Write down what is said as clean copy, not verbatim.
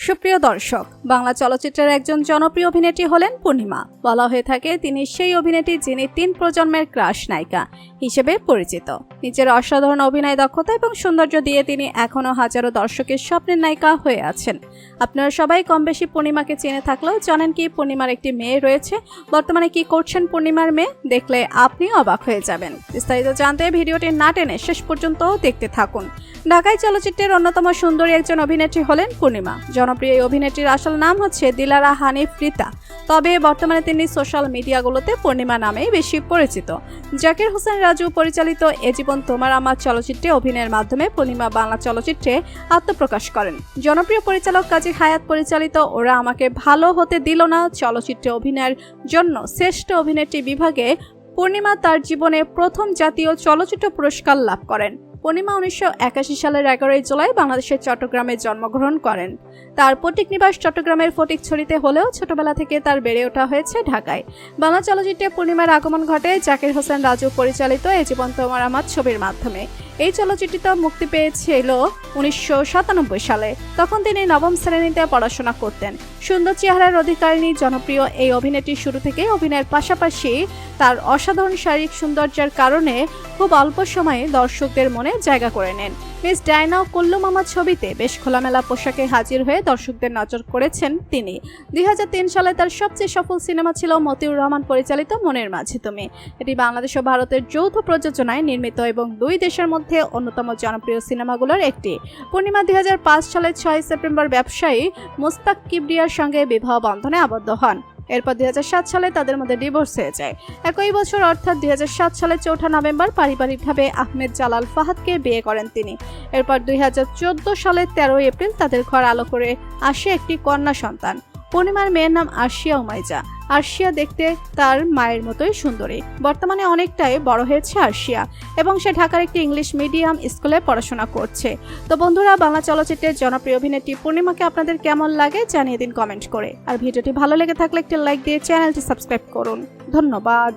সুপ্রিয় দর্শক, বাংলা চলচ্চিত্রের একজন জনপ্রিয় অভিনেত্রী হলেন পূর্ণিমা। বলা হয়ে থাকে তিনি সেই অভিনেত্রী যিনি ৩ প্রজন্মের ক্রাশ নায়িকা হিসেবে পরিচিত। নিজের অসাধারণ অভিনয় দক্ষতা এবং সৌন্দর্য দিয়ে তিনি এখনও হাজারো দর্শকের স্বপ্নের নায়িকা হয়ে আছেন। আপনারা সবাই কম বেশি পূর্ণিমাকে চিনে থাকলেও জানেন কি পূর্ণিমার একটি মেয়ে রয়েছে? বর্তমানে কি করছেন পূর্ণিমার মেয়ে? দেখলে আপনি অবাক হয়ে যাবেন। বিস্তারিত জানতে ভিডিওটি না টেনে শেষ পর্যন্ত দেখতে থাকুন। ঢাকাই চলচ্চিত্রের অন্যতম সুন্দরী একজন অভিনেত্রী হলেন পূর্ণিমা। জনপ্রিয় এই অভিনেত্রীর আসল নাম হচ্ছে দিলারা হানিফ রিতা, তবে বর্তমানে তিনি সোশ্যাল মিডিয়াগুলোতে পূর্ণিমা নামেই বেশি পরিচিত। জাকির হোসেন রাজু পরিচালিত এ জীবন তোমার আমার চলচ্চিত্রে অভিনয়ের মাধ্যমে পূর্ণিমা বাংলা চলচ্চিত্রে আত্মপ্রকাশ করেন। জনপ্রিয় পরিচালক কাজী হায়াত পরিচালিত ওরা আমাকে ভালো হতে দিল না চলচ্চিত্রে অভিনয়ের জন্য শ্রেষ্ঠ অভিনেত্রী বিভাগে পূর্ণিমা তার জীবনে প্রথম জাতীয় চলচ্চিত্র পুরস্কার লাভ করেন। পূর্ণিমা 1981 সালের 11 জুলাই বাংলাদেশের চট্টগ্রামে জন্মগ্রহণ করেন। তার পৈতৃক নিবাস চট্টগ্রামের ফটিকছড়িতে হলেও ছোটবেলা থেকে তার বেড়ে ওঠা হয়েছে ঢাকায়। বাংলা চলচ্চিত্রে পূর্ণিমার আগমন ঘটে জাকির হোসেন রাজু পরিচালিত এ জীবন তোমার আমার ছবির মাধ্যমে। এই চলচ্চিত্রটি মুক্তি পেয়েছিল 1997 সালে। তখন তিনি নবম শ্রেণীতে পড়াশোনা করতেন। সুন্দর চেহারার অধিকারিণী জনপ্রিয় এই অভিনেত্রী শুরু থেকে অভিনয়ের পাশাপাশি তার অসাধারণ শারীরিক সৌন্দর্যের কারণে খুব অল্প সময়ে দর্শকদের মনে জায়গা করে নেন। মিস ডায়না ও কুল্লু মামা ছবিতে বেশ খোলামেলা পোশাকে হাজির হয়ে দর্শকদের নজর করেছেন তিনি। 2003 সালে তার সবচেয়ে সফল সিনেমা ছিল মতিউর রহমান পরিচালিত মনের মাঝে তুমি। এটি বাংলাদেশ ও ভারতের যৌথ প্রযোজনায় নির্মিত এবং দুই দেশের মধ্যে অন্যতম জনপ্রিয় সিনেমাগুলোর একটি। পূর্ণিমা 2005 সালের 6 সেপ্টেম্বর ব্যবসায়ী মুস্তাক কিবরিয়ার সঙ্গে বিবাহ বন্ধনে আবদ্ধ হন। এরপর 2007 সালে তাদের মধ্যে ডিভোর্স হয়ে যায়। একই বছর অর্থাৎ 2007 সালের 4 নভেম্বর পারিবারিকভাবে আহমেদ জালাল ফাহাদকে বিয়ে করেন তিনি। এরপর 2014 সালের 13 এপ্রিল তাদের ঘর আলো করে আসে একটি কন্যা সন্তান। পূর্ণিমার মেয়ের নাম আরশিয়া উমাইজা। আরশিয়া দেখতে তার মায়ের মতোই সুন্দরী। বর্তমানে অনেকটাই বড় হয়েছে আরশিয়া এবং সে ঢাকার একটি ইংলিশ মিডিয়াম স্কুলে পড়াশোনা করছে। তো বন্ধুরা, বাংলা চলচ্চিত্রের জনপ্রিয় অভিনেত্রী পূর্ণিমাকে আপনাদের কেমন লাগে জানিয়ে দিন কমেন্ট করে। আর ভিডিওটি ভালো লেগে থাকলে একটি লাইক দিয়ে চ্যানেলটি সাবস্ক্রাইব করুন। ধন্যবাদ।